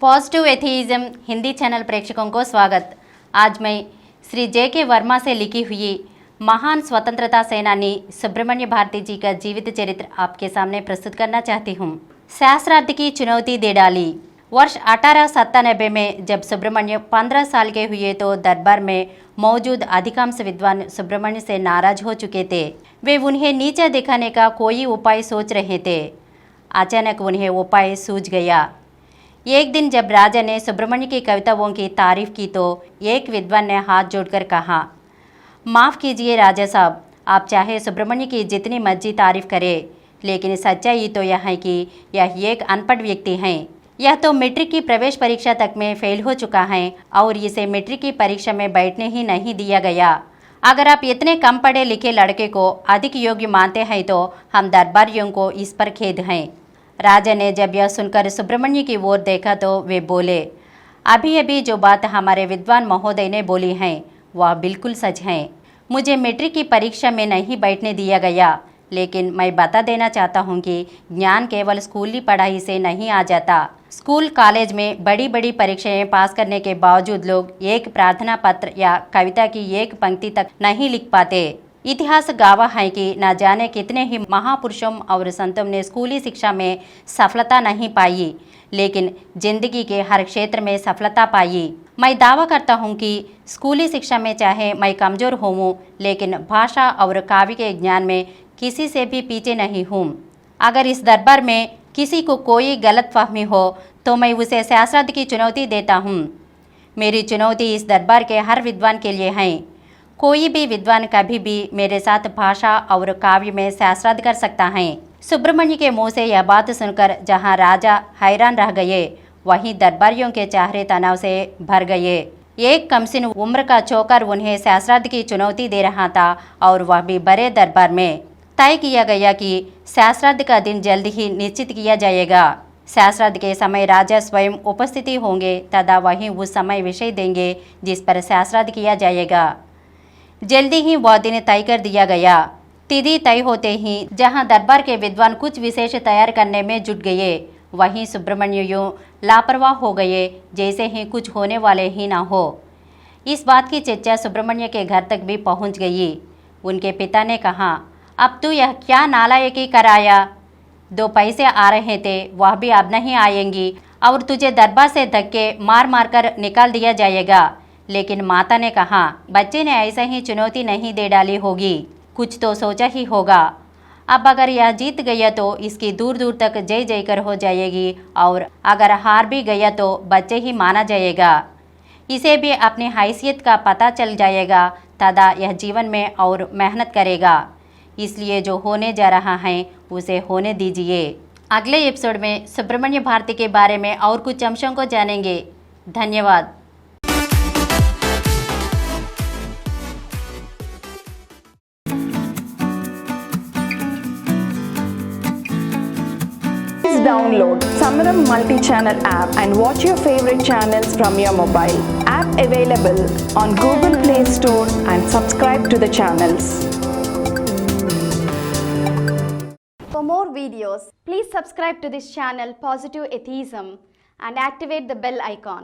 Positive एथीइज्म Hindi channel प्रेक्षकों को स्वागत। आज मैं श्री जे.के. वर्मा से लिखी हुई महान स्वतंत्रता सेनानी सुब्रमण्य भारती जी का जीवित चरित्र आपके सामने प्रस्तुत करना चाहती हूँ। सहस्राब्द की चुनौती दे डाली। वर्ष 1897 में जब सुब्रमण्य 15 साल के हुए तो दरबार में मौजूद अधिकांश विद्वान सुब्रमण्य से नाराज हो चुके थे। वे उन्हें नीचा दिखाने का कोई उपाय सोच रहे थे। अचानक उन्हें उपाय सूझ गया। एक दिन जब राजा ने सुब्रमण्य की कविताओं की तारीफ की तो एक विद्वान ने हाथ जोड़कर कहा, माफ़ कीजिए राजा साहब, आप चाहे सुब्रमण्य की जितनी मर्जी तारीफ करें, लेकिन सच्चाई तो यह है कि यह एक अनपढ़ व्यक्ति हैं। यह तो मैट्रिक की प्रवेश परीक्षा तक में फेल हो चुका है और इसे मैट्रिक की परीक्षा में बैठने ही नहीं दिया गया। अगर आप इतने कम पढ़े लिखे लड़के को अधिक योग्य मानते हैं तो हम दरबारियों को इस पर खेद हैं। राजा ने जब यह सुनकर सुब्रमण्य की ओर देखा तो वे बोले, अभी अभी जो बात हमारे विद्वान महोदय ने बोली है वह बिल्कुल सच है। मुझे मैट्रिक की परीक्षा में नहीं बैठने दिया गया, लेकिन मैं बता देना चाहता हूँ कि ज्ञान केवल स्कूली पढ़ाई से नहीं आ जाता। स्कूल कॉलेज में बड़ी बड़ी परीक्षाएं पास करने के बावजूद लोग एक प्रार्थना पत्र या कविता की एक पंक्ति तक नहीं लिख पाते। इतिहास गवाह है कि न जाने कितने ही महापुरुषों और संतों ने स्कूली शिक्षा में सफलता नहीं पाई, लेकिन जिंदगी के हर क्षेत्र में सफलता पाई। मैं दावा करता हूं कि स्कूली शिक्षा में चाहे मैं कमज़ोर हूँ, लेकिन भाषा और काव्य के ज्ञान में किसी से भी पीछे नहीं हूँ। अगर इस दरबार में किसी को कोई गलतफहमी हो तो मैं उसे सहस्राब्द की चुनौती देता हूँ। मेरी चुनौती इस दरबार के हर विद्वान के लिए है। कोई भी विद्वान कभी भी मेरे साथ भाषा और काव्य में सहस्राब्द कर सकता है। सुब्रमण्य के मुंह से यह बात सुनकर जहां राजा हैरान रह गए, वहीं दरबारियों के चेहरे तनाव से भर गए। एक कमसिन उम्र का चौकर उन्हें सहस्राब्द की चुनौती दे रहा था और वह भी बड़े दरबार में। तय किया गया कि सहस्राब्द का दिन जल्द ही निश्चित किया जाएगा। सहस्राब्द के समय राजा स्वयं उपस्थिति होंगे तथा वहीं उस समय विषय देंगे जिस पर सहस्राब्द किया जाएगा। जल्दी ही वह दिन तय कर दिया गया। तिथि तय होते ही जहां दरबार के विद्वान कुछ विशेष तैयार करने में जुट गए, वहीं सुब्रमण्य यूं लापरवाह हो गए जैसे ही कुछ होने वाले ही ना हो। इस बात की चर्चा सुब्रमण्य के घर तक भी पहुंच गई। उनके पिता ने कहा, अब तू यह क्या नालायकी कराया? 2 पैसे आ रहे थे, वह भी अब नहीं आएंगी और तुझे दरबार से धक्के मार मार कर निकाल दिया जाएगा। लेकिन माता ने कहा, बच्चे ने ऐसा ही चुनौती नहीं दे डाली होगी, कुछ तो सोचा ही होगा। अब अगर यह जीत गया तो इसकी दूर दूर तक जय जयकर हो जाएगी और अगर हार भी गया तो बच्चे ही माना जाएगा। इसे भी अपनी हैसियत का पता चल जाएगा तथा यह जीवन में और मेहनत करेगा। इसलिए जो होने जा रहा है उसे होने दीजिए। अगले एपिसोड में सुब्रमण्य भारती के बारे में और कुछ अंशों को जानेंगे। धन्यवाद। Download Samaram multi-channel app and watch your favorite channels from your mobile. App available on Google Play Store and subscribe to the channels. For more videos, please subscribe to this channel Positive Atheism and activate the bell icon.